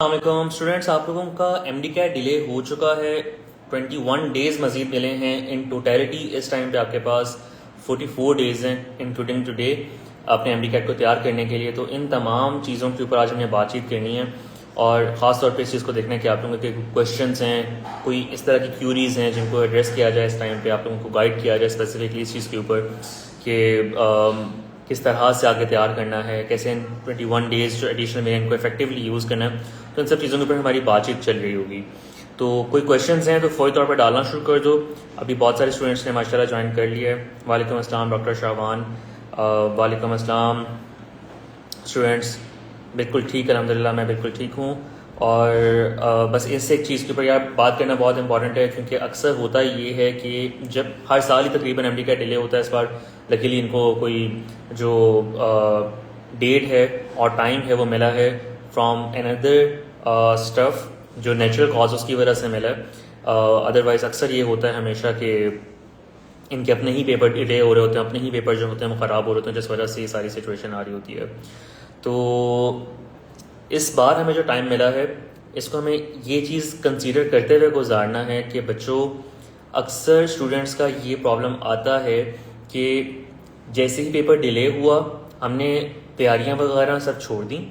अस्सलाम स्टूडेंट्स, आप लोगों का एमडी कैट डिले हो चुका है। 21 डेज़ मजीद मिले हैं इन टोटलिटी। इस टाइम पे आपके पास 44 डेज़ हैं इंक्लूडिंग टुडे अपने एमडी कैट को तैयार करने के लिए। तो इन तमाम चीज़ों के ऊपर आज हमने बातचीत करनी है और ख़ास तौर पे इस चीज़ को देखना है कि आप लोगों के क्वेश्चंस हैं, कोई इस तरह की क्यूरीज़ हैं जिनको एड्रेस किया जाए। इस टाइम पे आप लोगों को गाइड किया जाए स्पेसिफिकली इस चीज़ के ऊपर कि किस तरह से आगे तैयार करना है, कैसे इन 21 डेज़ जो एडिशनल में इनको इफेक्टिवली यूज़ करना है। तो इन सब चीज़ों के ऊपर हमारी बातचीत चल रही होगी। तो कोई क्वेश्चंस हैं तो फौरी तौर पर डालना शुरू कर दो। अभी बहुत सारे स्टूडेंट्स ने माशाल्लाह ज्वाइन कर लिया है। वालेकुम अस्सलाम डॉक्टर शाहबान। वालेकुम अस्सलाम स्टूडेंट्स। बिल्कुल ठीक, अल्हम्दुलिल्लाह मैं बिल्कुल ठीक हूँ। और बस इस एक चीज़ के ऊपर यार बात करना बहुत इंपॉर्टेंट है, क्योंकि अक्सर होता ये है कि जब हर साल ही तकरीबन एमडी का डिले होता है, इस बार लकीली इनको कोई जो डेट है और टाइम है वो मिला है फ्रॉम अनदर स्टफ जो नेचुरल कॉज उसकी वजह से मिला है। अदरवाइज़ अक्सर ये होता है हमेशा कि इनके अपने ही पेपर डिले हो रहे होते हैं, अपने ही पेपर जो होते हैं वो ख़राब हो रहे होते हैं, जिस वजह से ये सारी सिचुएशन आ रही होती है। तो इस बार हमें जो टाइम मिला है इसको हमें ये चीज़ कंसीडर करते हुए गुजारना है कि बच्चों, अक्सर स्टूडेंट्स का ये प्रॉब्लम आता है कि जैसे ही पेपर डिले हुआ हमने तैयारियां वगैरह सब छोड़ दी,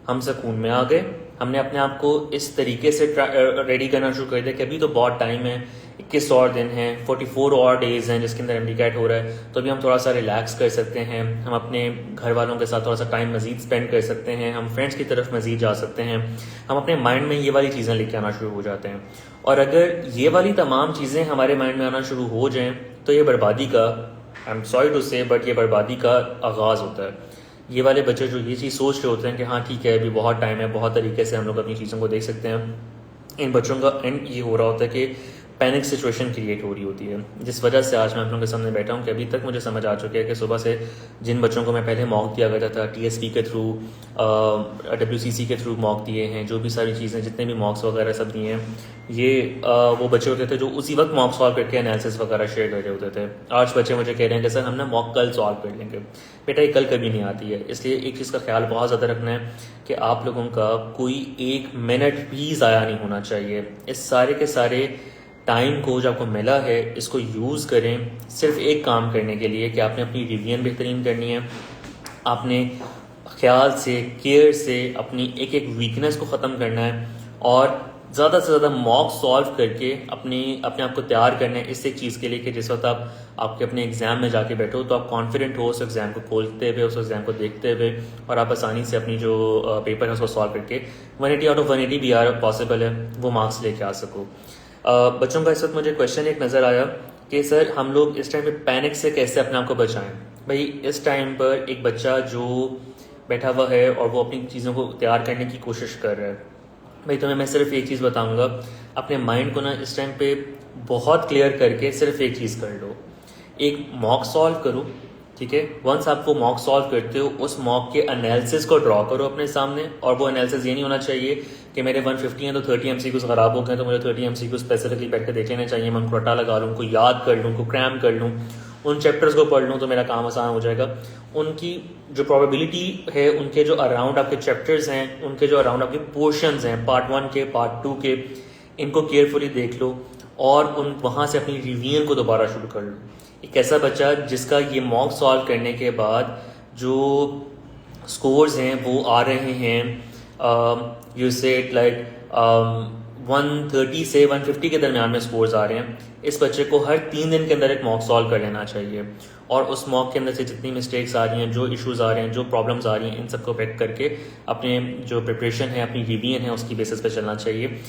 हम सुकून में आ गए, हमने अपने आप को इस तरीके से रेडी करना शुरू कर दिया कि अभी तो बहुत टाइम है, 21 और दिन हैं, 44 और डेज़ हैं जिसके अंदर एमडी कैट हो रहा है। तो अभी हम थोड़ा सा रिलैक्स कर सकते हैं, हम अपने घर वालों के साथ थोड़ा सा टाइम मजीद स्पेंड कर सकते हैं, हम फ्रेंड्स की तरफ मजीद जा सकते हैं, हम अपने माइंड में ये वाली चीज़ें लेके आना शुरू हो जाते हैं। और अगर ये वाली तमाम चीज़ें हमारे माइंड में आना शुरू हो जाएँ तो ये बर्बादी का, आई एम सॉरी टू से बट, ये बर्बादी का आगाज़ होता है। ये वाले बच्चे जो ये चीज़ सोच रहे होते हैं कि हाँ ठीक है अभी बहुत टाइम है, बहुत तरीके से हम लोग अपनी चीज़ों को देख सकते हैं, इन बच्चों का एंड ये हो रहा होता है कि पैनिक सिचुएशन क्रिएट हो रही होती है। जिस वजह से आज मैं आप लोगों के सामने बैठा हूँ कि अभी तक मुझे समझ आ चुका है कि सुबह से जिन बच्चों को मैं पहले मॉक दिया करता था, टीएसपी के थ्रू, डब्ल्यूसीसी के थ्रू मॉक दिए हैं, जो भी सारी चीज़ें जितने भी मॉक्स वगैरह सब दिए हैं, ये वो बच्चे होते थे जो उसी वक्त मॉक सॉल्व करके एनालिसिस वगैरह शेयर कर रहे होते थे। आज बच्चे मुझे कह रहे हैं कि सर हम ना मॉक कल सॉल्व कर लेंगे। बेटा ये कल कभी नहीं आती है, इसलिए एक चीज़ का ख्याल बहुत ज़्यादा रखना है कि आप लोगों का कोई एक मिनट भी ज़ाया नहीं होना चाहिए। इस सारे के सारे टाइम को जो आपको मिला है इसको यूज़ करें सिर्फ एक काम करने के लिए कि आपने अपनी रिवीजन बेहतरीन करनी है, आपने ख्याल से, केयर से अपनी एक एक वीकनेस को ख़त्म करना है और ज़्यादा से ज़्यादा मॉक सॉल्व करके अपने आप को तैयार करना है इस एक चीज़ के लिए कि जिस वक्त आप आपके अपने एग्ज़ाम में जाके बैठो तो आप कॉन्फिडेंट हो उस एग्ज़ाम को खोलते हुए, उस एग्ज़ाम को देखते हुए, और आप आसानी से अपनी जो पेपर है उसको सॉल्व करके 180 आउट ऑफ 180 भी यार पॉसिबल है वो मार्क्स लेके आ सको। बच्चों का इस वक्त मुझे क्वेश्चन एक नज़र आया कि सर हम लोग इस टाइम पे पैनिक से कैसे अपने आप को बचाएं। भाई इस टाइम पर एक बच्चा जो बैठा हुआ है और वो अपनी चीज़ों को तैयार करने की कोशिश कर रहा है, भाई तुम्हें मैं सिर्फ एक चीज़ बताऊंगा, अपने माइंड को ना इस टाइम पे बहुत क्लियर करके सिर्फ एक चीज़ कर लो, एक मॉक सॉल्व करो, ठीक है। वंस आप वो मॉक सॉल्व करते हो उस मॉक के एनालिसिस को ड्रॉ करो अपने सामने, और वो एनालिसिस ये नहीं होना चाहिए कि मेरे 150 हैं तो 30 MCQs ख़राब हो गए तो मुझे 30 MCQs स्पेसिफिकली बैठ कर देख लेने चाहिए, मैं उनको रटा लगा लूँ, उनको याद कर लूँ, उनको क्रैम कर लूँ, उन चैप्टर्स को पढ़ लूँ तो मेरा काम आसान हो जाएगा। उनकी जो प्रोबेबिलिटी है, उनके जो अराउंड आपके चैप्टर्स हैं, उनके जो अराउंड आपके पोर्शंस हैं, पार्ट 1 के, पार्ट 2 के, इनको केयरफुली देख लो और उन वहाँ से अपनी रिवीजन को दोबारा शुरू कर लो। एक ऐसा बच्चा जिसका ये मॉक सॉल्व करने के बाद जो स्कोर्स हैं वो आ रहे हैं, यू सेड लाइक 130 से 150 के दरमियान में स्कोर्स आ रहे हैं, इस बच्चे को हर 3 दिन के अंदर एक मॉक सॉल्व कर लेना चाहिए और उस मॉक के अंदर से जितनी मिस्टेक्स आ रही हैं, जो इश्यूज आ रहे हैं, जो प्रॉब्लम्स आ रही हैं, इन सबको पिक करके अपने जो प्रिपरेशन है, अपनी रिवीजन है, उसकी बेसिस पे चलना चाहिए।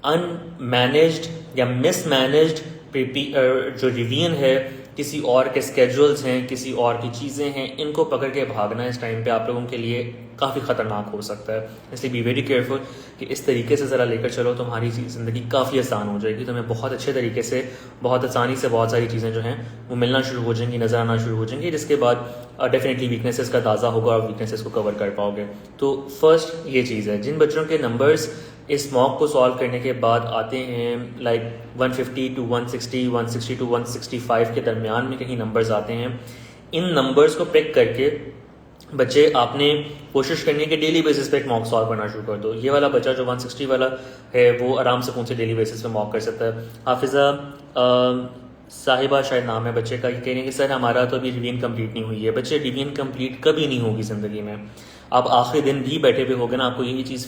अनमैनेज्ड या मिसमैनेज्ड जो रिवीजन है, किसी और के स्केड्यूल्स हैं, किसी और की चीज़ें हैं, इनको पकड़ के भागना इस टाइम पे आप लोगों के लिए काफ़ी ख़तरनाक हो सकता है। इसलिए बी वेरी केयरफुल कि इस तरीके से ज़रा लेकर चलो, तुम्हारी ज़िंदगी काफ़ी आसान हो जाएगी, तुम्हें बहुत अच्छे तरीके से, बहुत आसानी से बहुत सारी चीज़ें जो हैं वो मिलना शुरू हो जाएंगी, नज़र आना शुरू हो जाएंगी, जिसके बाद डेफिनेटली वीकनेसेस का अंदाज़ा होगा और वीकनेसेस को कवर कर पाओगे। तो फर्स्ट ये चीज़ है, जिन बच्चों के नंबर्स इस मॉक को सॉल्व करने के बाद आते हैं लाइक 150 to 160, 160 to 165 के दरमियान में कहीं नंबर्स आते हैं, इन नंबर्स को पिक करके बच्चे आपने कोशिश करनी है कि डेली बेसिस पे एक मॉक सॉल्व करना शुरू कर दो। ये वाला बच्चा जो 160 वाला है वो आराम से कौन से डेली बेसिस पे मॉक कर सकता है। हाफिज़ा साहिबा शायद नाम है बच्चे का, ये कह रहे हैं कि सर हमारा तो अभी रिवीजन कंप्लीट नहीं हुई है। बच्चे रिवीजन कंप्लीट कभी नहीं होगी ज़िंदगी में। आप आखिरी दिन भी बैठे हुए होगे ना, आपको यही चीज़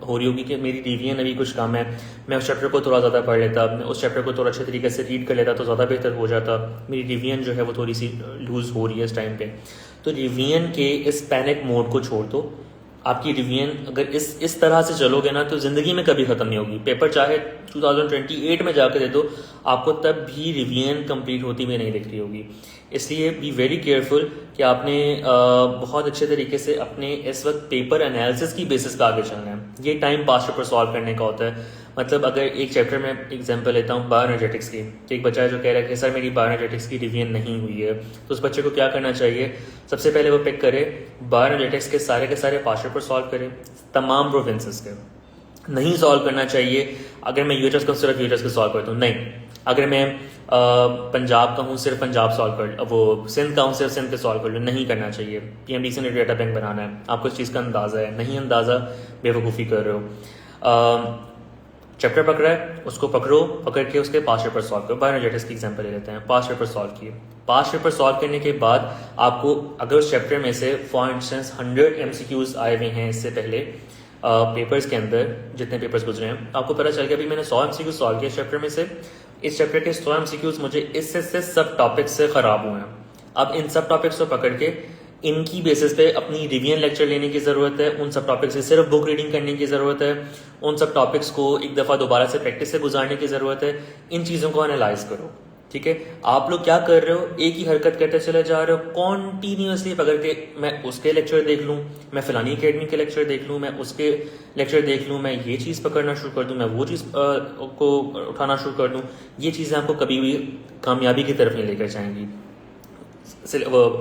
हो रही होगी कि मेरी रिवीजन अभी कुछ कम है, मैं उस चैप्टर को थोड़ा ज़्यादा पढ़ लेता, मैं उस चैप्टर को थोड़ा अच्छे तरीके से रीड कर लेता तो ज़्यादा बेहतर हो जाता। मेरी रिवीजन जो है वो थोड़ी सी लूज़ हो रही है इस टाइम पे। तो रिवीजन के इस पैनिक मोड को छोड़ दो। आपकी रिवीजन अगर इस तरह से चलोगे ना तो ज़िंदगी में कभी ख़त्म नहीं होगी। पेपर चाहे 2028 में जाकर दे दो, आपको तब भी रिवीजन कंप्लीट होती हुई नहीं दिख रही होगी। इसलिए बी वेरी केयरफुल कि आपने बहुत अच्छे तरीके से अपने इस वक्त पेपर एनालिसिस की बेसिस पर आगे चलना है। ये टाइम पास पेपर सॉल्व करने का होता है। मतलब अगर एक चैप्टर में एग्जांपल लेता हूँ बायोएनर्जेटिक्स की, तो एक बच्चा है जो कह रहा है कि सर मेरी बायोएनर्जेटिक्स की रिवीजन नहीं हुई है, तो उस बच्चे को क्या करना चाहिए? सबसे पहले वो पिक करे बायोएनर्जेटिक्स के सारे पास पेपर सॉल्व करे, तमाम प्रोविंसेस के। नहीं सॉल्व करना चाहिए अगर मैं यूएचएस को सिर्फ यूएचएस को सॉल्व करता हूँ, नहीं। अगर मैं पंजाब का हूँ सिर्फ पंजाब सॉल्व कर, वो सिंध का हूँ सिर्फ सिंध के सॉल्व कर लूँ, नहीं करना चाहिए। पीएमडीसी ने डेटा बैंक बनाना है, आपको इस चीज़ का अंदाज़ा है, नहीं अंदाज़ा बेवकूफ़ी कर रहे हो। चैप्टर पकड़ा है उसको पकड़ के उसके पास पेपर सॉल्व करो। बायोएनर्जेटिक्स की एग्जांपल ले लेते हैं। पास पेपर सॉल्व किए, पास पेपर सॉल्व करने के बाद आपको अगर उस चैप्टर में से फॉर इंस्टेंस 100 MCQs आए हुए हैं इससे पहले पेपर्स के अंदर, जितने पेपर्स गुजरे हैं, आपको पता चल गया अभी मैंने 100 MCQs सॉल्व किया चैप्टर में से, इस चैप्टर के 100 MCQs मुझे इससे सब टॉपिक्स से ख़राब हुए हैं। अब इन सब टॉपिक्स को पकड़ के इनकी बेसिस पे अपनी रिवीजन लेक्चर लेने की ज़रूरत है। उन सब टॉपिक्स से सिर्फ बुक रीडिंग करने की ज़रूरत है। उन सब टॉपिक्स को एक दफ़ा दोबारा से प्रैक्टिस से गुजारने की ज़रूरत है। इन चीज़ों को एनालाइज करो, ठीक है। आप लोग क्या कर रहे हो? एक ही हरकत करते चले जा रहे हो कॉन्टीन्यूसली पकड़ के। मैं उसके लेक्चर देख लूँ, मैं फ़लानी अकेडमी के लेक्चर देख लूँ, मैं उसके लेक्चर देख लूँ, मैं ये चीज़ पकड़ना शुरू कर दूँ, मैं वो चीज़ को उठाना शुरू कर दूँ। ये चीज़ें आपको कभी भी कामयाबी की तरफ नहीं लेकर जाएंगी।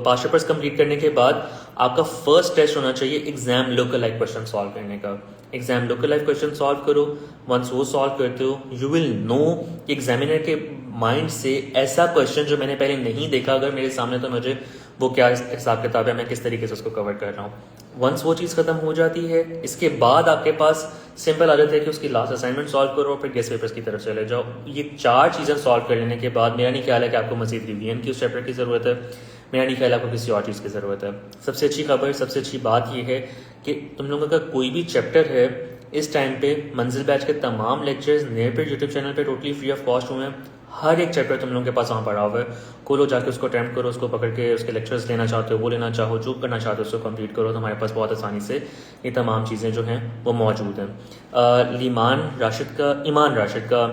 पास पेपर्स कंप्लीट करने के बाद आपका फर्स्ट टेस्ट होना चाहिए exam local life question solve करने का। Exam local life question solve करो। वंस वो सॉल्व करते हो यू विल नो कि एग्जामिनर के माइंड से ऐसा क्वेश्चन जो मैंने पहले नहीं देखा अगर मेरे सामने, तो मुझे वो क्या हिसाब किताब है, मैं किस तरीके से उसको कवर कर रहा हूँ। वंस वो चीज़ खत्म हो जाती है, इसके बाद आपके पास सिंपल आदत है कि उसकी लास्ट असाइनमेंट सॉल्व करो और फिर गेस्ट पेपर्स की तरफ चले जाओ। ये 4 चीज़ें सॉल्व कर लेने के बाद मेरा नहीं ख्याल है कि आपको मजीद रिवीजन की उस चैप्टर की ज़रूरत है। मेरा नहीं ख्याल आपको किसी और चीज़ की ज़रूरत है। सबसे अच्छी खबर, सबसे अच्छी बात यह है कि तुम लोगों का कोई भी चैप्टर है इस टाइम पे मंजिल बैच के तमाम लेक्चर्स नेरपेड यूट्यूब चैनल पे टोटली फ्री ऑफ कॉस्ट हुए हैं। हर एक चैप्टर तुम लोगों के पास वहाँ पड़ा हुआ है। खोलो, जाके उसको अटैम्प्ट करो, उसको पकड़ के उसके लेक्चर्स लेना चाहते हो वो लेना चाहो, जो करना चाहते हो उसको कंप्लीट करो। तो हमारे पास बहुत आसानी से ये तमाम चीज़ें जो हैं वो मौजूद हैं। ईमान राशिद का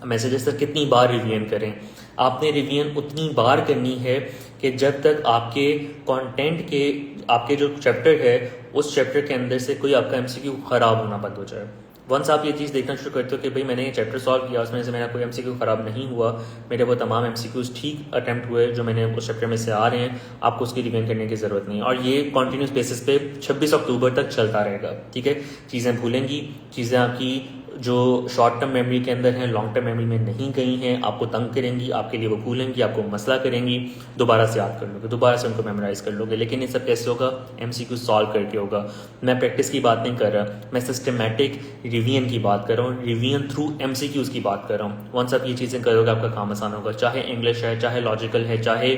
मैसेज है, सर कितनी बार रिवीजन करें? आपने रिवीजन उतनी बार करनी है कि जब तक आपके कंटेंट के, आपके जो चैप्टर है उस चैप्टर के अंदर से कोई आपका एमसीक्यू ख़राब होना बंद हो जाए। वंस आप ये चीज़ देखना शुरू करते हो कि भाई मैंने ये चैप्टर सॉल्व किया, उसमें से मेरा कोई एमसीक्यू ख़राब नहीं हुआ, मेरे वो तमाम एमसीक्यूज ठीक अटैम्प्ट हुए जो मैंने उस चैप्टर में से आ रहे हैं, आपको उसकी रिवीजन करने की ज़रूरत नहीं है। और ये कॉन्टीन्यूस बेसिस पे 26 अक्टूबर तक चलता रहेगा, ठीक है। चीज़ें भूलेंगी, चीज़ें आपकी जो शॉर्ट टर्म मेमोरी के अंदर हैं लॉन्ग टर्म मेमोरी में नहीं गई हैं, आपको तंग करेंगी, आपके लिए वो भूलेंगी, आपको मसला करेंगी, दोबारा से याद कर लोगे, दोबारा से उनको मेमोराइज कर लोगे। लेकिन ये सब कैसे होगा? एमसीक्यू सॉल्व करके होगा। मैं प्रैक्टिस की बात नहीं कर रहा, मैं सिस्टमेटिक रिवीजन की बात कर रहा हूँ, रिवीजन थ्रू एमसीक्यूज की बात कर रहा हूँ। वंस आप ये चीज़ें करोगे आपका काम आसान होगा। चाहे इंग्लिश है, चाहे लॉजिकल है, चाहे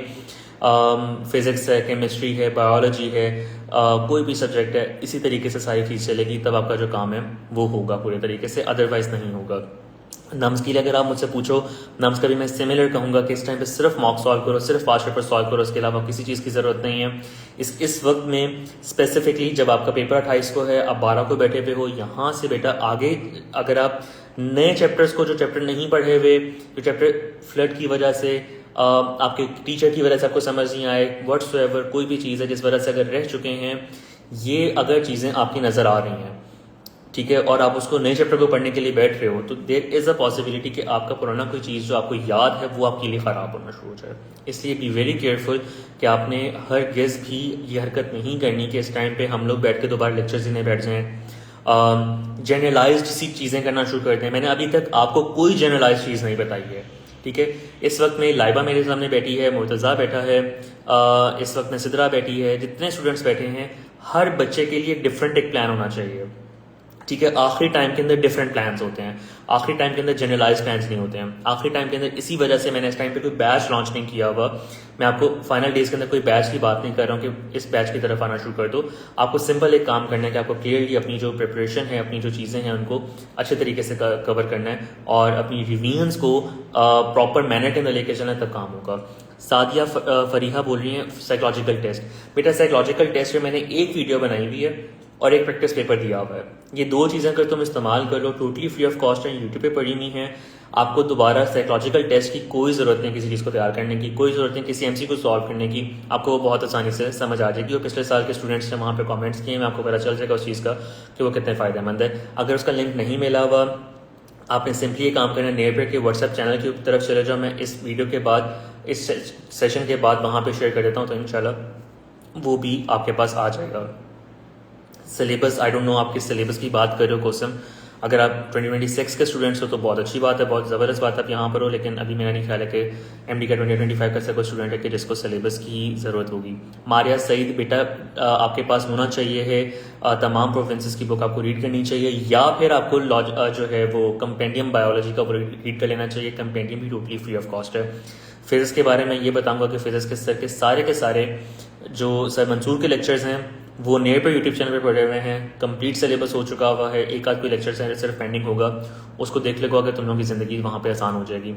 फिज़िक्स है, केमिस्ट्री है, बायोलॉजी है, कोई भी सब्जेक्ट है, इसी तरीके से सारी चीज़ चलेगी, तब आपका जो काम है वो होगा पूरे तरीके से, अदरवाइज नहीं होगा। नम्स के लिए अगर आप मुझसे पूछो, नम्स का भी मैं सिमिलर कहूँगा कि इस टाइम पे सिर्फ मॉक सॉल्व करो, सिर्फ पास्ट पेपर सॉल्व करो, इसके अलावा किसी चीज़ की ज़रूरत नहीं है। इस वक्त में स्पेसिफिकली जब आपका पेपर 28 को है, आप 12 को बैठे हुए हो, यहाँ से बेटा आगे अगर आप नए चैप्टर्स को, जो चैप्टर नहीं पढ़े हुए, जो चैप्टर फ्लड की वजह से, आपके टीचर की वजह से आपको समझ नहीं आए, व्हाट्सएवर कोई भी चीज़ है जिस वजह से अगर रह चुके हैं, ये अगर चीज़ें आपकी नज़र आ रही हैं, ठीक है, और आप उसको नए चैप्टर को पढ़ने के लिए बैठ रहे हो, तो देयर इज़ अ पॉसिबिलिटी कि आपका पुराना कोई चीज़ जो आपको याद है वो आपके लिए ख़राब होना शुरू हो जाए। इसलिए बी वेरी केयरफुल कि आपने हर गेस भी ये हरकत नहीं करनी कि इस टाइम पे हम लोग बैठ के दोबारा लेक्चर्स देने बैठ जाएँ, जनरलाइज्ड सी चीज़ें करना शुरू कर दें। मैंने अभी तक आपको कोई जनरलाइज्ड चीज़ नहीं बताई है। ठीक है। इस वक्त में लाइबा मेरे सामने बैठी है, मुर्तज़ा बैठा है, इस वक्त में सिद्रा बैठी है, जितने स्टूडेंट्स बैठे हैं हर बच्चे के लिए डिफरेंट एक प्लान होना चाहिए, ठीक है। आखिरी टाइम के अंदर डिफरेंट प्लान्स होते हैं, आखिरी टाइम के अंदर जनरलाइज प्लान्स नहीं होते हैं आखिरी टाइम के अंदर। इसी वजह से मैंने इस टाइम पे कोई बैच लॉन्च नहीं किया हुआ। मैं आपको फाइनल डेज के अंदर कोई बैच की बात नहीं कर रहा हूँ कि इस बैच की तरफ आना शुरू कर दो। आपको सिंपल एक काम करना है कि आपको क्लियरली अपनी जो प्रिपरेशन है, अपनी जो चीज़ें हैं उनको अच्छे तरीके से कवर करना है और अपनी रिवीजन्स को प्रॉपर मैनर के अंदर लेके चलना, तब काम होगा। सादिया फरीहा बोल रही हैं साइकोलॉजिकल टेस्ट। बेटा साइकोलॉजिकल टेस्ट में मैंने एक वीडियो बनाई हुई है और एक प्रैक्टिस पेपर दिया हुआ है। ये दो चीज़ें अगर तुम इस्तेमाल कर लो, टोटली फ्री ऑफ कॉस्ट है, यूट्यूब पे पड़ी हुई हैं। आपको दोबारा साइकोलॉजिकल टेस्ट की कोई ज़रूरत नहीं, किसी चीज़ को तैयार करने की कोई ज़रूरत नहीं, किसी एमसी को सॉल्व करने की। आपको वो बहुत आसानी से समझ आ जाएगी और पिछले साल के स्टूडेंट्स ने वहाँ पे कमेंट्स किए हैं, आपको पता चल जाएगा उस चीज़ का कि वो कितने फ़ायदेमंद है। अगर उसका लिंक नहीं मिला हुआ, आपने सिंपली ये काम करना है, नेबर के व्हाट्सएप चैनल की तरफ चले जाओ। मैं इस वीडियो के बाद, इस सेशन के बाद वहाँ पे शेयर कर देता हूँ, तो इंशाल्लाह वो भी आपके पास आ जाएगा। सिलेबस, आई डोंट नो आप किस सिलेबस की बात कर रहे हो कोसम। अगर आप 2026 के स्टूडेंट्स हो तो बहुत अच्छी बात है, बहुत ज़बरदस्त बात है आप यहाँ पर हो, लेकिन अभी मेरा नहीं ख्याल है कि एमडी का 2025 का ऐसा कोई स्टूडेंट है कि जिसको सिलेबस की ज़रूरत होगी। मारिया सईद, बेटा आपके पास होना चाहिए है तमाम प्रोविंसेस की बुक आपको रीड करनी चाहिए, या फिर आपको जो है वो कंपेंडियम बायोलॉजी का रीड कर लेना चाहिए। कंपेंडियम भी टोटली फ्री ऑफ कॉस्ट है। फिज़िक्स के बारे में ये बताऊँगा कि फ़िज़िक्स के सर के सारे जो सर मंसूर के लेक्चर्स हैं वो नेर पर यूट्यूब चैनल पे पड़े हुए हैं। कंप्लीट सिलेबस हो चुका हुआ है, एक आध कोई लेक्चर सिर्फ पेंडिंग होगा, उसको देख लेगा अगर तुम लोगों की ज़िंदगी वहाँ पे आसान हो जाएगी।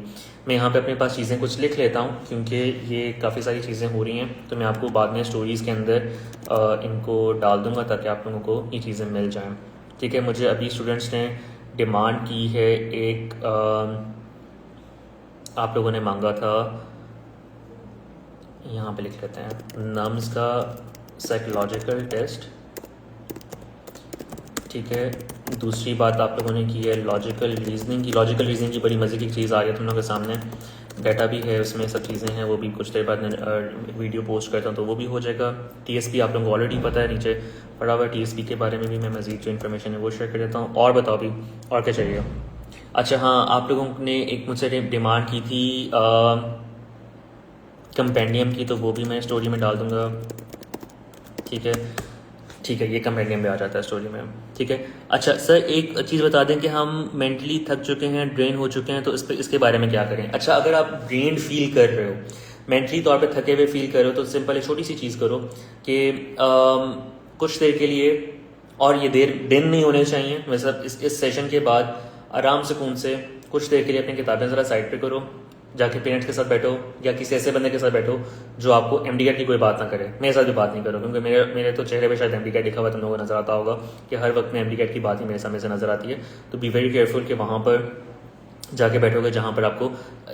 मैं यहाँ पे अपने पास चीज़ें कुछ लिख लेता हूँ क्योंकि ये काफ़ी सारी चीज़ें हो रही हैं, तो मैं आपको बाद में स्टोरीज़ के अंदर इनको डाल दूँगा ताकि आप लोगों को ये चीज़ें मिल जाएँ, ठीक है। मुझे अभी स्टूडेंट्स ने डिमांड की है, एक आप लोगों ने मांगा था, यहाँ पे लिख लेते हैं, नम्स का साइकोलॉजिकल टेस्ट, ठीक है। दूसरी बात आप लोगों ने की है लॉजिकल रीजनिंग की। लॉजिकल रीजनिंग की बड़ी मज़े की चीज़ आ रही है तुम लोगों के सामने, डाटा भी है उसमें, सब चीज़ें हैं, वो भी कुछ देर बाद वीडियो पोस्ट करता हूँ तो वो भी हो जाएगा। टीएसपी आप लोगों को ऑलरेडी पता है, नीचे पड़ा हुआ टीएसपी के बारे में भी मैं मज़ीद जो इन्फॉर्मेशन है वो शेयर कर देता हूँ। और बताओ भी और क्या चाहिए। अच्छा हाँ, आप लोगों ने एक मुझसे डिमांड की थी कंपेंडियम की, तो वो भी मैं स्टोरी में डाल दूँगा, ठीक है। ठीक है, ये कंपेंडियम में आ जाता है स्टोरी में, ठीक है। अच्छा सर, एक चीज़ बता दें कि हम मेंटली थक चुके हैं, ड्रेन हो चुके हैं, तो इसके बारे में क्या करें। अच्छा, अगर आप ड्रेन फील कर रहे हो, मेंटली तौर पे थके हुए फील कर रहे हो, तो सिंपल एक छोटी सी चीज़ करो कि कुछ देर के लिए, और ये देर दिन नहीं होने चाहिए, वैसे इस सेशन के बाद आराम सुकून से कुछ देर के लिए अपनी किताबें ज़रा साइड पे करो, जाके पेरेंट्स के साथ बैठो या किसी ऐसे बंदे के साथ बैठो जो आपको एमडीकैट की कोई बात ना करे। मेरे साथ भी बात नहीं करो, क्योंकि मेरे तो चेहरे पे शायद एमडीकैट लिखा हुआ तुम लोगों को नजर आता होगा कि हर वक्त में एमडीकैट की बात ही मेरे सामने से नजर आती है। तो बी वेरी केयरफुल कि वहाँ पर जाके बैठोगे जहाँ पर आपको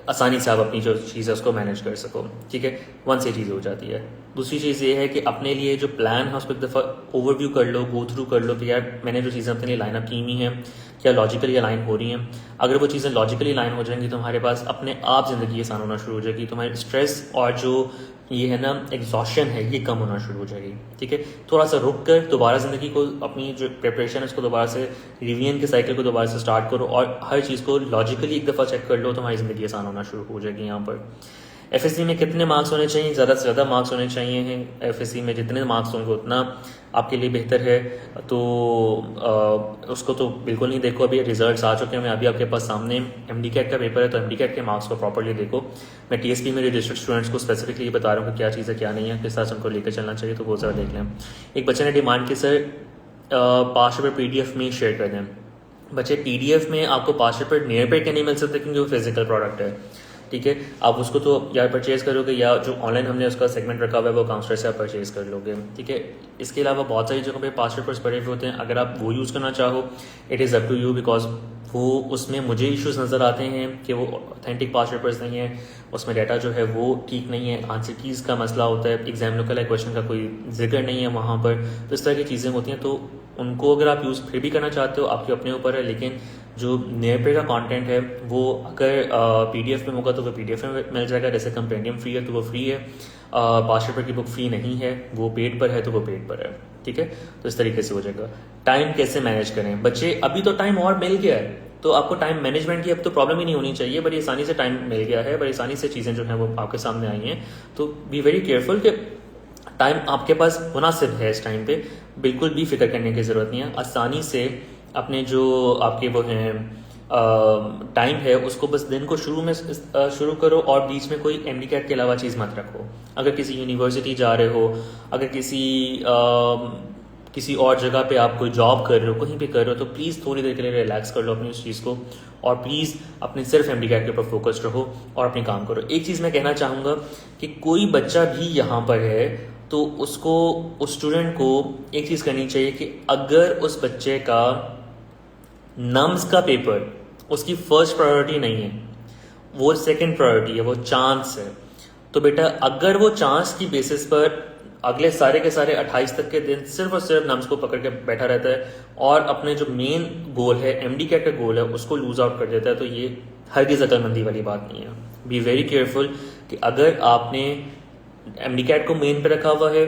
आसानी से आप अपनी जो चीज़ है उसको मैनेज कर सको, ठीक है। वन से चीज़ हो जाती है। दूसरी चीज़ ये है कि अपने लिए जो प्लान है उसको एक दफ़ा ओवरव्यू कर लो, गो थ्रू कर लो कि यार मैंने जो चीज़ें अपने लिए लाइन अप की हुई हैं क्या लॉजिकली अलाइन हो रही हैं। अगर वो चीज़ें लॉजिकली अलाइन हो जाएंगी तो हमारे पास अपने आप ज़िंदगी आसान होना शुरू हो जाएगी, तुम्हारी स्ट्रेस और जो ये है ना एग्जॉशन है ये कम होना शुरू हो जाएगी, ठीक है। थोड़ा सा रुक कर दोबारा ज़िंदगी को, अपनी जो प्रिपरेशन है उसको दोबारा से रिवीजन के साइकिल को दोबारा से स्टार्ट करो और हर चीज़ को लॉजिकली एक दफ़ा चेक कर लो, तो हमारी ज़िंदगी आसान होना शुरू हो जाएगी। यहाँ पर एफएससी में कितने मार्क्स होने चाहिए, ज़्यादा से ज़्यादा मार्क्स होने चाहिए हैं। एफएससी में जितने मार्क्स होंगे उतना आपके लिए बेहतर है, तो उसको तो बिल्कुल नहीं देखो, अभी रिजल्ट्स आ चुके हैं। अभी आपके पास सामने एमडीकैट का पेपर है, तो एमडीकैट के मार्क्स को प्रॉपर्ली देखो। मैं टीएसपी में रजिस्टर्ड स्टूडेंट्स को स्पेसिफिकली बता रहा हूँ कि क्या चीज़ है क्या नहीं है, किस तरह से उनको लेकर चलना चाहिए, तो वो ज़रा देख लें। एक बच्चे ने डिमांड की सर 5 रुपये पीडीएफ में शेयर कर दें। बच्चे पीडीएफ में आपको 5 रुपये नियर पे के नहीं मिल सकते क्योंकि वो फिजिकल प्रोडक्ट है, ठीक है। आप उसको तो या परचेज़ करोगे या जो ऑनलाइन हमने उसका सेगमेंट रखा हुआ है वो काउंटर से आप परचेज़ कर लोगे, ठीक है। इसके अलावा बहुत सारी जगहों पे 5 रुपये पड़े हुए होते हैं, अगर आप वो यूज़ करना चाहो it is up to you, because वो उसमें मुझे इश्यूज नज़र आते हैं कि वो ऑथेंटिक 5 रुपये नहीं है, उसमें डाटा जो है वो ठीक नहीं है, आंसर कीज़ का मसला होता है, एग्जाम लोकल क्वेश्चन का कोई जिक्र नहीं है वहाँ पर, तो इस तरह की चीज़ें होती हैं। तो उनको अगर आप यूज़ फिर भी करना चाहते हो आपके अपने ऊपर है, लेकिन जो नियर पे का कंटेंट है वो अगर पीडीएफ में होगा तो वो पीडीएफ में मिल जाएगा, जैसे कंपेंडियम फ्री है तो वो फ्री है, 5 रुपये की बुक फ्री नहीं है, वो पेड पर है तो वो पेड पर है, ठीक है। तो इस तरीके से हो जाएगा। टाइम कैसे मैनेज करें बच्चे, अभी तो टाइम और मिल गया है, तो आपको टाइम मैनेजमेंट की अब तो प्रॉब्लम ही नहीं होनी चाहिए, बड़ी आसानी से टाइम मिल गया है, बड़ी आसानी से चीज़ें जो हैं वो आपके सामने आई हैं। तो बी वेरी केयरफुल कि टाइम आपके पास मुनासिब है इस टाइम पे, बिल्कुल भी फिक्र करने की ज़रूरत नहीं है। आसानी से अपने जो आपके वो हैं टाइम है उसको बस दिन को शुरू में शुरू करो और बीच में कोई MD-CAT के अलावा चीज़ मत रखो। अगर किसी यूनिवर्सिटी जा रहे हो, अगर किसी और जगह पे आप कोई जॉब कर रहे हो, कहीं पे कर रहे हो, तो प्लीज़ थोड़ी देर के लिए रिलैक्स कर लो अपनी उस चीज़ को और प्लीज़ अपने सिर्फ MD-CAT के ऊपर फोकस्ड रहो और अपने काम करो। एक चीज़ मैं कहना चाहूँगा कि कोई बच्चा भी यहाँ पर है तो उसको, उस स्टूडेंट को एक चीज़ करनी चाहिए कि अगर उस बच्चे का नम्स का पेपर उसकी फर्स्ट प्रायोरिटी नहीं है, वो सेकंड प्रायोरिटी है, वो चांस है, तो बेटा अगर वो चांस की बेसिस पर अगले सारे के सारे 28 तक के दिन सिर्फ और सिर्फ नम्स को पकड़ के बैठा रहता है और अपने जो मेन गोल है MD-CAT का गोल है उसको लूज आउट कर देता है, तो ये हरगिज़ अक्लमंदी वाली बात नहीं है। बी वेरी केयरफुल कि अगर आपने MD-CAT को मेन पे रखा हुआ है,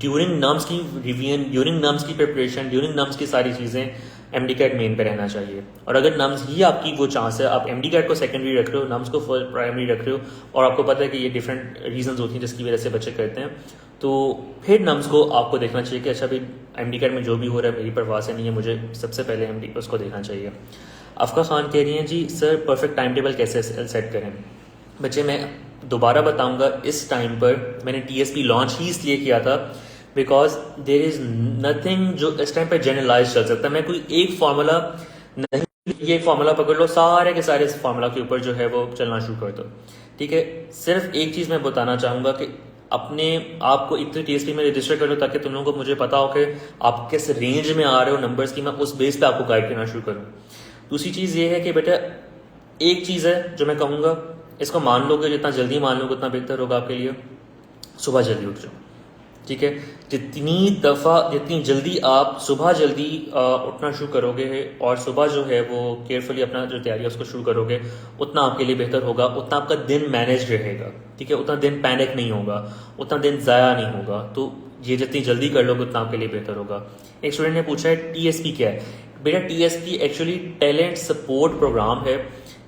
ड्यूरिंग नम्स की रिवीजन, ड्यूरिंग नम्स की प्रिपरेशन, ड्यूरिंग नम्स की सारी चीज़ें MD-CAT मेन पे रहना चाहिए। और अगर नम्स ही आपकी वो चांस है, आप MD-CAT को सेकेंडरी रख रहे हो, नम्स को प्राइमरी रख रहे हो और आपको पता है कि ये डिफरेंट रीजंस होती हैं जिसकी वजह से बच्चे करते हैं, तो फिर नम्स को आपको देखना चाहिए कि अच्छा भाई MD-CAT में जो भी हो रहा है मेरी परवाह से नहीं है, मुझे सबसे पहले MD उसको देखना चाहिए। अफ़का खान कह रही हैं जी सर परफेक्ट टाइम टेबल कैसे सेट करें। बच्चे मैं दोबारा बताऊंगा, इस टाइम पर मैंने TSP लॉन्च ही इसलिए किया था बिकॉज देर इज नथिंग जो इस टाइम पे जनरलाइज चल सकता है। मैं कोई एक फार्मूला नहीं, ये फॉर्मूला पकड़ लो, सारे के सारे इस फार्मूला के ऊपर जो है वो चलना शुरू कर दो, ठीक है। सिर्फ एक चीज मैं बताना चाहूंगा कि अपने आप को इतनी TSP में रजिस्टर कर लो ताकि तुम लोगों को मुझे पता हो कि आप किस रेंज में आ रहे हो नंबर्स की, मैं उस बेस पे आपको गाइड करना शुरू करूँ। दूसरी चीज ये है कि बेटा एक चीज है जो मैं कहूंगा, इसको मान लोगे, जितना जल्दी मान लोगे उतना बेहतर होगा आपके लिए। सुबह जल्दी उठ जाओ, ठीक है। जितनी जल्दी आप सुबह जल्दी उठना शुरू करोगे और सुबह जो है वो केयरफुली अपना जो तैयारी है उसको शुरू करोगे, उतना आपके लिए बेहतर होगा, उतना आपका दिन मैनेज रहेगा, ठीक है। उतना दिन पैनिक नहीं होगा, उतना दिन ज़ाया नहीं होगा। तो ये जितनी जल्दी कर लोगे उतना आपके लिए बेहतर होगा। एक स्टूडेंट ने पूछा है TSP क्या है। बेटा TSP actually talent support program है।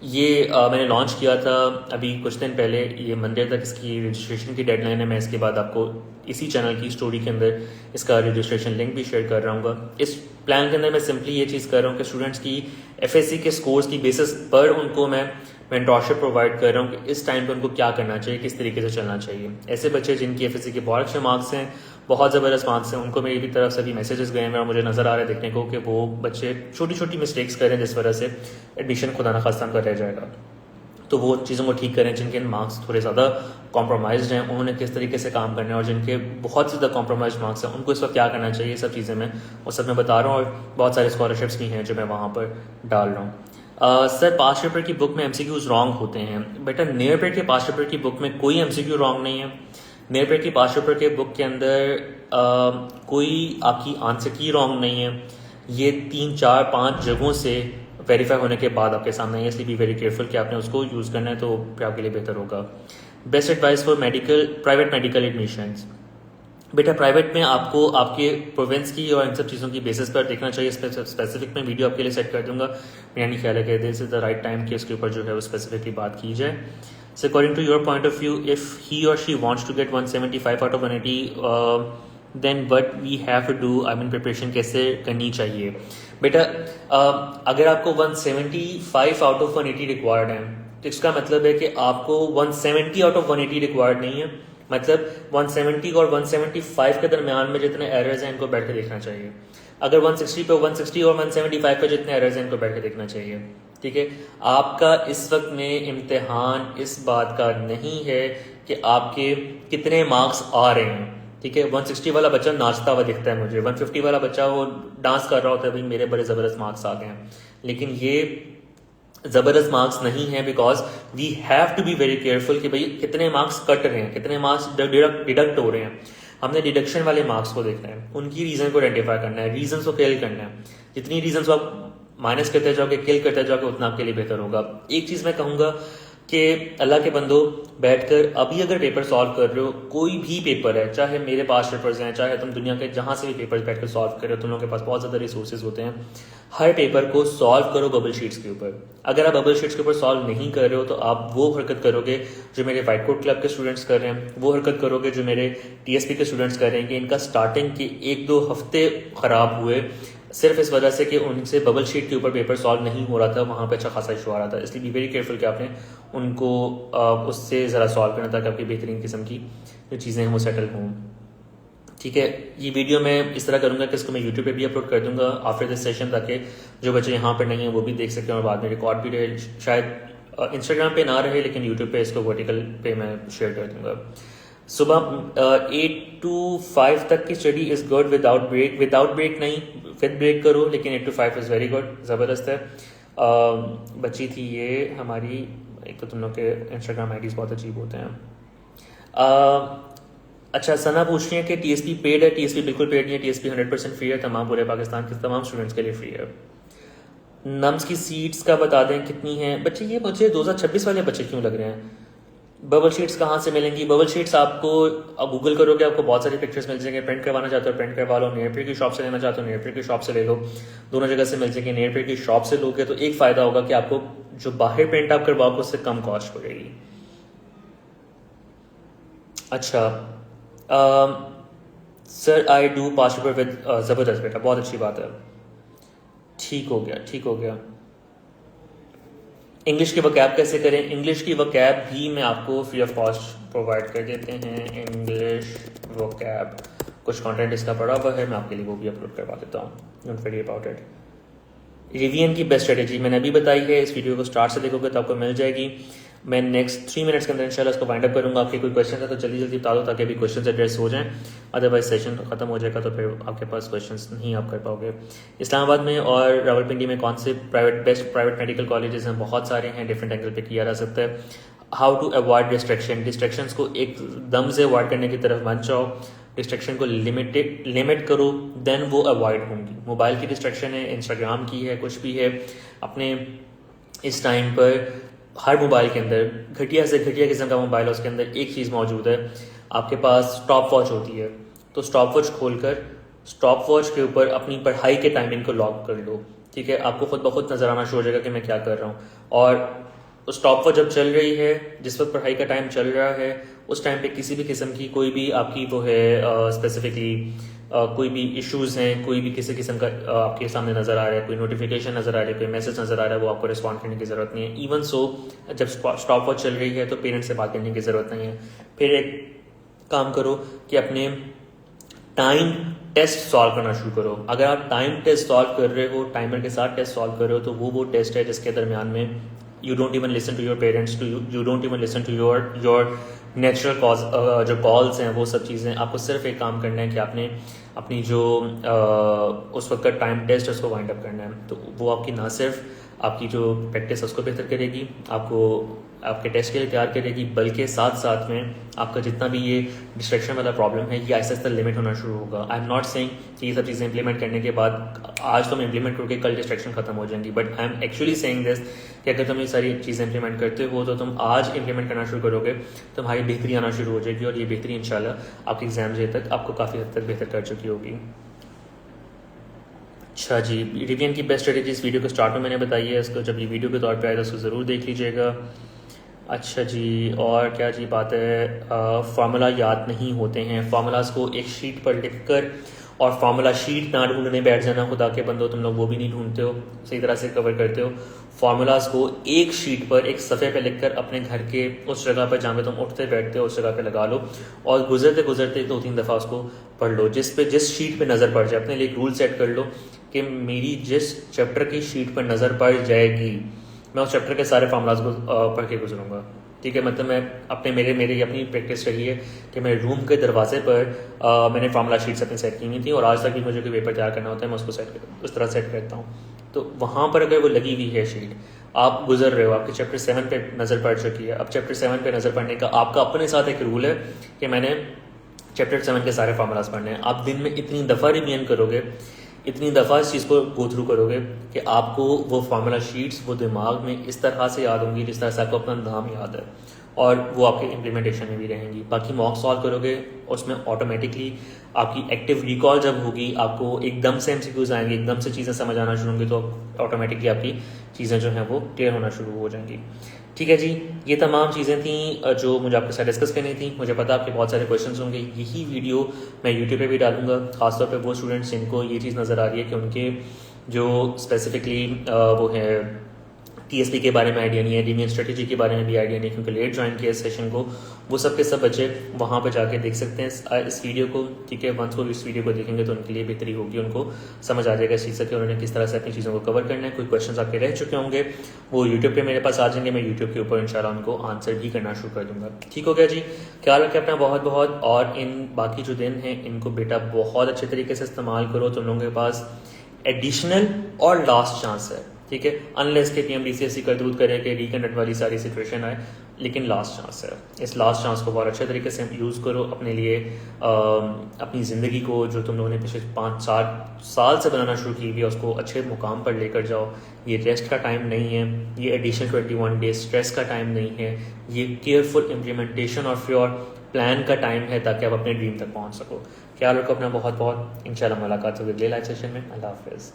ये मैंने लॉन्च किया था अभी कुछ दिन पहले, ये मंडे तक इसकी रजिस्ट्रेशन की डेडलाइन है। मैं इसके बाद आपको इसी चैनल की स्टोरी के अंदर इसका रजिस्ट्रेशन लिंक भी शेयर कर रहा हूँ। इस प्लान के अंदर मैं सिंपली ये चीज़ कर रहा हूँ कि स्टूडेंट्स की FSC के स्कोर्स की बेसिस पर उनको मैं मेंटरशिप प्रोवाइड कर रहा हूँ कि इस टाइम पे उनको क्या करना चाहिए, किस तरीके से चलना चाहिए। ऐसे बच्चे जिनकी FSC के बहुत अच्छे मार्क्स हैं, बहुत ज़बरदस्त मार्क्स हैं, उनको मेरी तरफ से भी मैसेजेस गए हैं और मुझे नज़र आ रहा है देखने को कि वो बच्चे छोटी छोटी मिस्टेक्स करें जिस वजह से एडमिशन खुदा न खास्ता का रह जाएगा। तो वो चीज़ों को ठीक करें। जिनके मार्क्स थोड़े ज़्यादा कॉम्प्रोमाइज़ हैं उन्होंने किस तरीके से काम करना है, और जिनके बहुत ज़्यादा कॉम्प्रोमाइज मार्क्स हैं उनको इस वक्त क्या करना चाहिए, ये सब चीज़ें मैं वो सब मैं बता रहा हूँ। और बहुत सारे स्कॉलरशिप्स भी हैं जो मैं वहाँ पर डाल रहा हूँ। सर पास्ट पेपर की बुक में MCQs रॉन्ग होते हैं। बेटा नियर पेपर के पास्ट पेपर की बुक में कोई MCQ रॉन्ग नहीं है। नियर पेपर की पास्ट पेपर के बुक के अंदर कोई आपकी आंसर की रॉन्ग नहीं है। ये 3, 4, 5 जगहों से वेरीफाई होने के बाद आपके सामने है, इसलिए बी वेरी केयरफुल कि आपने उसको यूज़ करना है, तो फिर आपके लिए बेहतर होगा। Best advice for private medical admissions. बेटा प्राइवेट में आपको आपके प्रोविंस की और इन सब चीज़ों की बेसिस पर देखना चाहिए। स्पेसिफिक में वीडियो आपके लिए सेट कर दूंगा। मेरा नहीं ख्याल है कि this is the right time कि इसके ऊपर जो है वो स्पेसिफिकली बात की जाए। So according to your point of view, if he or she wants to get 175 out of 180, then what we have to do, I mean preparation कैसे करनी चाहिए। बेटा अगर आपको 175 out of 180 रिक्वायर्ड है तो इसका मतलब है कि आपको 170 out of 180 रिक्वायर्ड नहीं है। मतलब 170 और 175 के दरमियान में जितने एरर्स हैं इनको बैठ के देखना चाहिए। अगर 160 पे 160 और 175 पे जितने एरर्स हैं इनको बैठ के देखना चाहिए, ठीक है। आपका इस वक्त में इम्तिहान इस बात का नहीं है कि आपके कितने मार्क्स आ रहे हैं, ठीक है। 160 वाला बच्चा नाचता हुआ दिखता है मुझे, 150 वाला बच्चा वो डांस कर रहा होता है, भाई मेरे बड़े ज़बरदस्त मार्क्स आ गए हैं, लेकिन ये ज़बरदस्त मार्क्स नहीं है। Because we have to be very careful कि भाई कितने मार्क्स कट रहे हैं, कितने मार्क्स डिडक्ट हो रहे हैं। हमने डिडक्शन वाले मार्क्स को देखना है, उनकी रीज़न को आइडेंटिफाई करना है, रीजन को किल करना है। जितनी रीजन आप माइनस करते जाओगे, किल करते जाओगे, उतना आपके लिए बेहतर होगा। एक चीज़ मैं कहूँगा, कि अल्लाह के बंदो बैठकर अभी अगर पेपर सॉल्व कर रहे हो, कोई भी पेपर है, चाहे मेरे पास पेपर्स हैं, चाहे तुम दुनिया के जहाँ से भी पेपर्स बैठकर सॉल्व कर रहे हो, तुम लोगों के पास बहुत ज़्यादा रिसोर्सेज होते हैं, हर पेपर को सॉल्व करो बबल शीट्स के ऊपर। अगर आप बबल शीट्स के ऊपर सॉल्व नहीं कर रहे हो तो आप वो हरकत करोगे जो मेरे वाइट कोट क्लब के स्टूडेंट्स कर रहे हैं, वो हरकत करोगे जो मेरे टीएसपी के स्टूडेंट्स कर रहे हैं कि इनका स्टार्टिंग के 1-2 हफ्ते ख़राब हुए सिर्फ इस वजह से कि उनसे बबल शीट के ऊपर पेपर सॉल्व नहीं हो रहा था, वहाँ पे अच्छा खासा इशू आ रहा था। इसलिए बी वेरी केयरफुल कि आपने उनको उससे ज़रा सॉल्व करना ताकि आपकी बेहतरीन किस्म की जो चीज़ें हैं वो सेटल हों। ठीक है, ये वीडियो मैं इस तरह करूँगा कि इसको मैं यूट्यूब पे भी अपलोड कर दूंगा आफ्टर दिस सेशन, ताकि जो बच्चे यहाँ पर नहीं हैं वो भी देख सकें और बाद में रिकॉर्ड भी रहे। शायद इंस्टाग्राम पे ना रहे लेकिन यूट्यूब पे इसको वर्टिकल पे मैं शेयर कर दूंगा। सुबह 8 to 5 तक की study is good without break नहीं, विद ब्रेक करो, लेकिन 8 to 5 इज़ वेरी गुड, ज़बरदस्त है। बच्ची थी ये हमारी, एक तो तुम लोग के इंस्टाग्राम आईडीज़ बहुत अजीब होते हैं। अच्छा, सना पूछ रही है कि टीएसपी पेड है। टीएसपी बिल्कुल पेड नहीं है, टीएसपी 100% फ्री है, तमाम पूरे पाकिस्तान के तमाम स्टूडेंट्स के लिए फ्री है। नम्स की सीट्स का बता दें कितनी हैं। बच्चे ये मुझे 2026 वाले बच्चे क्यों लग रहे हैं? बबल शीट्स कहाँ से मिलेंगी? बबल शीट्स आपको गूगल करोगे आपको बहुत सारी पिक्चर्स मिल जाएंगे। प्रिंट करवाना चाहते हो प्रिंट करवा लो, नेयरप्रिंट की शॉप से लेना चाहते हो नेयरप्रिंट की शॉप से ले लो, दोनों जगह से मिल जाएंगे। नेयरप्रिंट की शॉप से लोगे तो एक फ़ायदा होगा कि आपको जो बाहर प्रिंट आप करवाओगे उससे कम कॉस्ट पड़ेगी। अच्छा sir I do pass paper with ज़बरदस्त, बेटा बहुत अच्छी बात है, ठीक हो गया ठीक हो गया। इंग्लिश की वकैब कैसे करें? इंग्लिश की वकैब भी मैं आपको फ्री ऑफ कॉस्ट प्रोवाइड कर देते हैं। इंग्लिश वकैब कुछ कंटेंट इसका पड़ा हुआ है, मैं आपके लिए वो भी अपलोड करवा देता हूँ, don't worry about it. Revision की बेस्ट स्ट्रेटेजी मैंने अभी बताई है, इस वीडियो को स्टार्ट से देखोगे तो आपको मिल जाएगी। मैं नेक्स्ट 3 मिनट्स के अंदर इंशाल्लाह इसको वाइंड अप करूँगा। आपके कोई क्वेश्चन है तो जल्दी जल्दी बता दो ताकि अभी क्वेश्चन एड्रेस हो जाएं, अदरवाइज सेशन ख़त्म हो जाएगा तो फिर आपके पास क्वेश्चन नहीं आप कर पाओगे। इस्लामाबाद में और रावलपिंडी में कौन से बेस्ट प्राइवेट मेडिकल कॉलेजेस हैं? बहुत सारे हैं, डिफरेंट एंगल पे किया जा सकता है। हाउ टू अवॉइड डिस्ट्रैक्शंस को एकदम से अवॉइड करने की तरफ मत जाओ, डिस्ट्रैक्शन को लिमिट करो, देन वो अवॉइड होंगी। मोबाइल की डिस्ट्रैक्शन है, इंस्टाग्राम की है, कुछ भी है, अपने इस टाइम पर हर मोबाइल के अंदर घटिया से घटिया किस्म का मोबाइल है, उसके अंदर एक चीज़ मौजूद है, आपके पास स्टॉप वॉच होती है, तो स्टॉप वॉच खोलकर स्टॉप वॉच के ऊपर अपनी पढ़ाई के टाइमिंग को लॉक कर लो। ठीक है, आपको खुद ब खुद नजर आना शुरू हो जाएगा कि मैं क्या कर रहा हूँ। और स्टॉप वॉच जब चल रही है, जिस वक्त पढ़ाई का टाइम चल रहा है, उस टाइम पे किसी भी किस्म की कोई भी आपकी वो है स्पेसिफिकली कोई भी इश्यूज हैं, कोई भी किसी किस्म का आपके सामने नजर आ रहा है, कोई नोटिफिकेशन नजर आ रहा है, कोई मैसेज नजर आ रहा है, वो आपको रिस्पॉन्ड करने की जरूरत नहीं है। इवन सो जब स्टॉप वॉच चल रही है तो पेरेंट्स से बात करने की जरूरत नहीं है। फिर एक काम करो कि अपने टाइम टेस्ट सॉल्व करना शुरू करो। अगर आप टाइम टेस्ट सॉल्व कर रहे हो, टाइमर के साथ टेस्ट सॉल्व कर रहे हो, तो वो टेस्ट है जिसके दरमियान में you don't even listen to your parents, you don't even listen to your natural cause, जो कॉल्स हैं वो सब चीज़ें। आपको सिर्फ एक काम करना है कि आपने अपनी जो उस वक्त का टाइम टेस्ट है उसको वाइंड अप करना है, तो वो आपकी ना सिर्फ आपकी जो प्रैक्टिस है उसको बेहतर करेगी, आपको आपके टेस्ट के लिए तैयार करेगी, बल्कि साथ साथ में आपका जितना भी ये डिस्ट्रैक्शन वाला प्रॉब्लम है ये आहिस्ता आहिस्ता लिमिट होना शुरू होगा। आई एम नॉट सेइंग कि ये सब चीज़ें इंप्लीमेंट करने के बाद आज तुम इंप्लीमेंट करोगे कल डिस्ट्रैक्शन खत्म हो जाएंगी, but I am actually saying this कि अगर तुम ये सारी चीज़ें इंप्लीमेंट करते हो तो तुम आज इंप्लीमेंट करना शुरू करोगे, तुम्हारी बेहतरी आना शुरू हो जाएगी और ये बेहतरी इंशाल्लाह आपके एग्जाम जे तक आपको काफ़ी हद तक बेहतर कर चुकी होगी। अच्छा जी, रिवीजन की बेस्ट स्ट्रेटेजी इस वीडियो के स्टार्ट में मैंने बताई है, इसको जब ये वीडियो के तौर पे आए तो उसको ज़रूर देख लीजिएगा। अच्छा जी, और क्या जी बात है, फार्मूला याद नहीं होते हैं, फार्मूलाज को एक शीट पर लिख कर और फार्मूला शीट ना ढूंढने बैठ जाना, खुदा के बंदो तुम लोग वो भी नहीं ढूंढते हो, सही तरह से कवर करते हो। फार्मूलाज को एक शीट पर एक सफ़े पे लिखकर अपने घर के उस जगह पर जहाँ पे तुम उठते बैठते हो उस जगह पे लगा लो और गुजरते गुजरते 2-3 दफ़ा उसको पढ़ लो, जिस शीट पे नज़र पड़ जाए। अपने लिए एक रूल सेट कर लो कि मेरी जिस चैप्टर की शीट पर नज़र पड़ जाएगी मैं उस चैप्टर के सारे फार्मूलाज को पढ़ के गुजरूंगा। ठीक है, मतलब मैं अपने मेरी अपनी प्रैक्टिस रही है कि मैं रूम के दरवाजे पर मैंने फार्मूला शीट्स अपनी सेट की हुई थी और आज तक भी मुझे कोई पेपर तैयार करना होता है मैं उसको उस तरह सेट करता हूँ। तो वहाँ पर अगर वो लगी हुई है शीट, आप गुजर रहे हो, आपके चैप्टर 7 पे नज़र पड़ चुकी है, अब चैप्टर 7 पे नज़र पड़ने का आपका अपने साथ एक रूल है कि मैंने चैप्टर 7 के सारे फार्मूलाज पढ़ने हैं। आप दिन में इतनी दफ़ा रिवीजन करोगे इतनी दफ़ा इस चीज़ को गो थ्रू करोगे कि आपको वो फार्मूला शीट्स वो दिमाग में इस तरह से याद होंगी जिस तरह से आपको अपना नाम याद है, और वो आपके इम्प्लीमेंटेशन में भी रहेंगी। बाकी मॉक सॉल्व करोगे उसमें ऑटोमेटिकली आपकी एक्टिव रिकॉल जब होगी, आपको एकदम से एमसीक्यूज आएंगे, एकदम से चीज़ें समझ आना शुरू होंगी, तो ऑटोमेटिकली आपकी चीज़ें जो हैं वो क्लियर होना शुरू हो जाएंगी। ठीक है जी, ये तमाम चीज़ें थी जो मुझे आपके साथ डिस्कस करनी थी। मुझे पता आपके बहुत सारे क्वेश्चंस होंगे, यही वीडियो मैं यूट्यूब पे भी डालूंगा, खासतौर पे वो स्टूडेंट्स जिनको ये चीज़ नज़र आ रही है कि उनके जो स्पेसिफिकली वो है टीएसपी के बारे में आइडिया नहीं है, डीमीएन स्ट्रेटेजी के बारे में भी आइडिया नहीं, क्योंकि लेट ज्वाइन किया इस सेशन को, वो सब के सब बच्चे वहाँ पर जाके देख सकते हैं इस वीडियो को। ठीक है, वंस वो इस वीडियो को देखेंगे तो उनके लिए बेहतरी होगी, उनको समझ आ जाएगा इस चीज़ से कि उन्होंने किस तरह से अपनी चीज़ों को कवर करना है। कोई क्वेश्चन आपके रह चुके होंगे वो यूट्यूब पर मेरे पास आ जाएंगे, मैं यूट्यूब के ऊपर इंशाल्लाह उनको आंसर भी करना शुरू कर दूंगा। ठीक हो गया जी, ख्याल रखें अपना बहुत बहुत, और इन बाकी जो दिन हैं इनको बेटा बहुत अच्छे तरीके से इस्तेमाल करो। तुम लोगों के पास एडिशनल और लास्ट चांस है, ठीक है, अनलेस के पीएमडीसीएससी कर दूध करे कि रिकंडक्ट वाली सारी सिचुएशन आए, लेकिन लास्ट चांस है। इस लास्ट चांस को बहुत अच्छे तरीके से यूज़ करो अपने लिए, अपनी ज़िंदगी को जो तुम लोगों ने पिछले 5-4 साल से बनाना शुरू की हुई है उसको अच्छे मुकाम पर लेकर जाओ। ये रेस्ट का टाइम नहीं है, ये एडिशनल 21 डेज स्ट्रेस का टाइम नहीं है, ये careful implementation of your plan का टाइम है, ताकि आप अपने ड्रीम तक पहुँच सको। ख्याल रखो अपना बहुत बहुत, इंशाल्लाह मुलाकात होगी अगले लाइव सेशन में। अल्लाह हाफिज़।